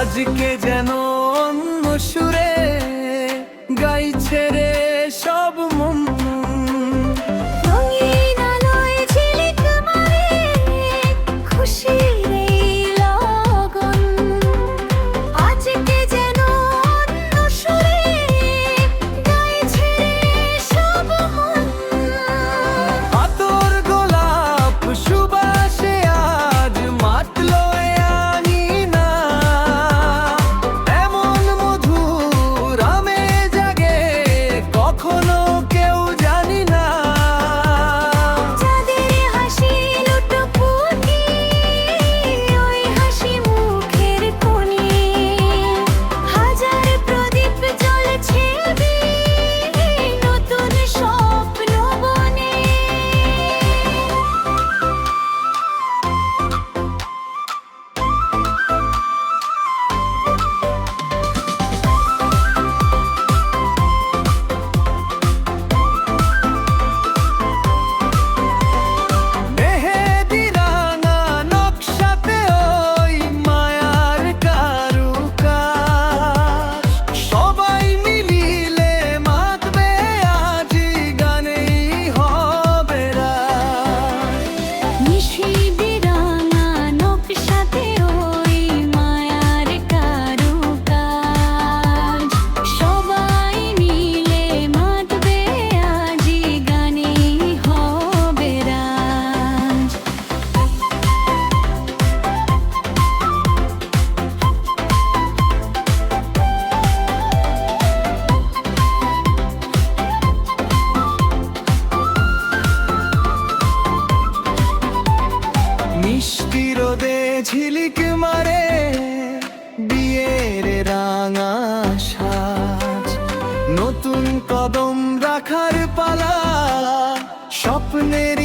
আজকে যেন অন্য সুরে গাইছে রে সব মন। রঙিন আলোয় ঝিলিক মারে খুশির এই লগন। আজকে যেন অন্য সুরে গাইছে রে সব মন। আতর গোলাপ সুবাসে আজ মাতলো এ আঙিনা। এমন মধুর আমেজ জাগে কখনো কেউ জানি না। যাদের হাসি লুটোপুটি ওই হাসি মুখের কোণে। হাজার প্রদীপ জ্বলছে নতুন স্বপ্ন বনে। মেহেদি রাঙা নকশাতে ওই মায়ার কারুকাজ। সবাই মিলিলে মাতবে আজি গানেই হবে রাত। নিশিদি রাঙা নকশাতে ওই মায়ার কারুকাজ। সবাই মিলে মাতবে আজি গানেই হবে রাজ। মিষ্টি রোদে ঝিলিক মারে বিয়ের রাঙা সাজ। নতুন কদম রাখার পালা স্বপ্নের